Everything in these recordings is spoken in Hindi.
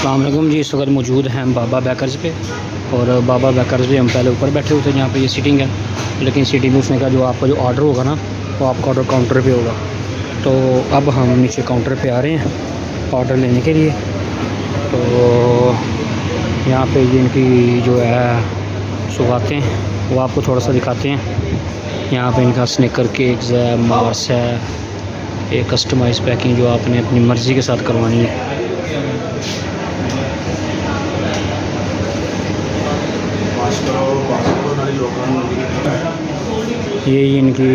अस्सलाम वालेकुम जी। इस वक्त मौजूद हैं हम बाबा बेकर्स पे, और बाबा बेकर्स पे हम पहले ऊपर बैठे हुए थे जहाँ पे ये सीटिंग है, लेकिन सीटिंग में उसने कहा जो आपका जो ऑर्डर होगा ना वो आपका ऑर्डर काउंटर पे होगा। तो अब हम नीचे काउंटर पे आ रहे हैं ऑर्डर लेने के लिए। तो यहाँ पे जिनकी जो है सौगातें वो आपको थोड़ा सा दिखाते हैं। यहाँ पे इनका स्निकर केक्स है, मार्स है, एक कस्टमाइज़ पैकिंग जो आपने अपनी मर्ज़ी के साथ करवानी है। ये इनकी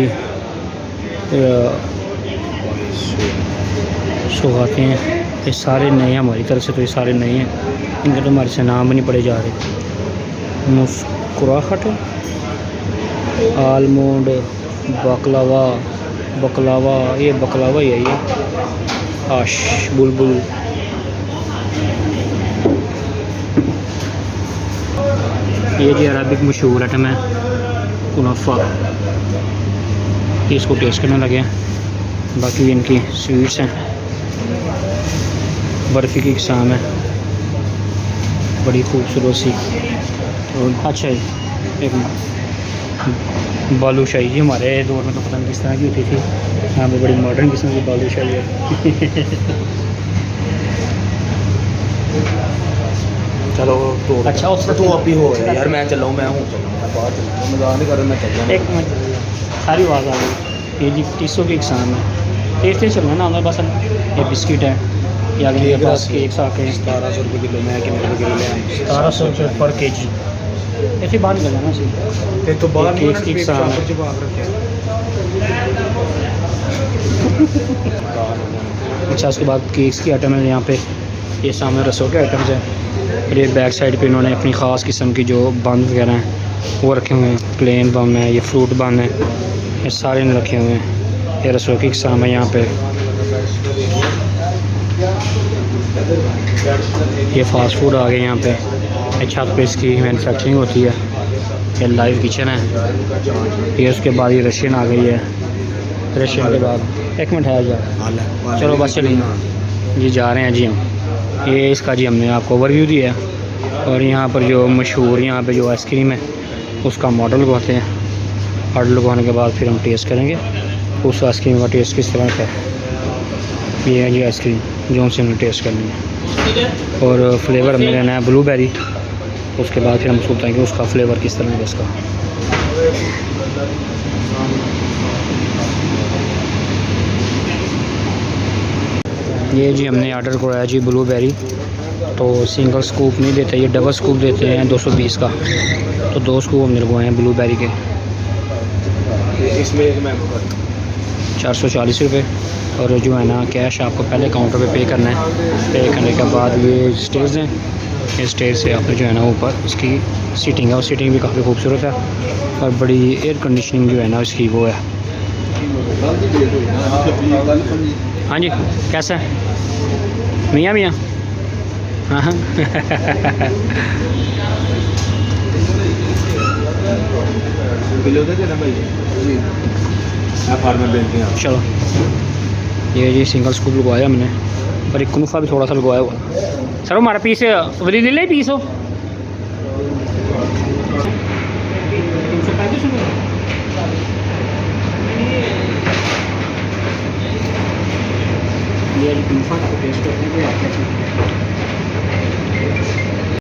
सौगातें हैं, ये सारे नए हैं हमारी तरफ से, तो ये सारे नए हैं, इनके तो हमारे से नाम भी नहीं पड़े जा रहे। मुस्कुराहट, आलमंड, बकलावा, ये बकलावा ही है, ये आश, बुलबुल। ये जी अरबिक मशहूर आइटम है कुनाफा, इसको टेस्ट करने लगे हैं। बाकी इनकी स्वीट्स हैं, बर्फ़ी की किस्म है, बड़ी खूबसूरत सी। और अच्छा जी एक बालूशाही, जी हमारे दौर में तो पता नहीं किस तरह की होती थी, यहाँ पे बड़ी मॉडर्न किस्म की बालूशाही है। चलो तो अच्छा उससे तू अभी हो यार, मैं चला हूँ, मैं हूँ बाहर चला, मजाक नहीं कर रहा, मैं चल रहा। एक मिनट, सारी आवाज़ आ गई। ये जी टीसो की एग्ज़ाम है, टेस्ट चल रहा है ना हमारे पास। ये बिस्किट है, या मेरे पास केक्स आके हैं 1700 रुपये किलो, मैं कितने रुपये किलो ले आया? 1700 रुपये पर के जी। ऐसे बात कर जाना चाहिए। ते तो बाहर केक्स की एग्ज़ाम है। जवाब रखे। अच्छा, उसके बाद केक्स की आइटम है यहाँ पे, ये सामने रसों के आइटम्स हैं, और ये बैक साइड पे इन्होंने अपनी ख़ास किस्म की जो बन वगैरह हैं वो रखे हुए हैं। प्लेन बन है, ये फ्रूट बन है, ये सारे ने रखे हुए हैं। ये रसों की किस्म है यहाँ पे। ये फास्ट फूड आ गए यहाँ पे, ये छत पे इसकी मैन्युफैक्चरिंग होती है। ये लाइव किचन है। ये उसके बाद ये रशियन आ गई है। रशियन के बाद एक मिनट है जा, चलो बस चलिए जी, जा रहे हैं जी हम। ये इसका जी हमने आपको ओवरव्यू दिया है, और यहाँ पर जो मशहूर यहाँ पे जो आइसक्रीम है उसका मॉडल लगवाते हैं। ऑर्डर लगवाने के बाद फिर हम टेस्ट करेंगे उस आइसक्रीम का टेस्ट किस तरह का है। ये है जी आइसक्रीम जो हमसे हमने टेस्ट करनी है, और फ्लेवर हमने लेना है ब्लूबेरी। उसके बाद फिर हम सोचते हैं कि उसका फ्लेवर किस तरह है इसका। ये जी हमने ऑर्डर कराया जी ब्लूबेरी, तो सिंगल स्कूप नहीं देते, ये डबल स्कूप देते हैं 220 का, तो 2 स्कूप हमने लगवाए हैं ब्लूबेरी के। इसमें मैंगो का 440 रुपये, और जो है ना कैश आपको पहले काउंटर पे पे करना है। पे करने के बाद ये स्टेज हैं, इस स्टेज से आपने जो है ना ऊपर इसकी सीटिंग है, और सीटिंग भी काफ़ी खूबसूरत है, और बड़ी एयर कंडीशनिंग जो है ना इसकी वो है। हाँ जी, कैसा है मियाँ? हाँ हाँ। चलो, ये जी सिंगल स्कूप लगवाया हमने, और एक कुनूफा भी थोड़ा सा लगवाया हुआ। सर हमारा पीस वली ले ले पीस हो। ये कुनूफा का टेस्ट करते हैं।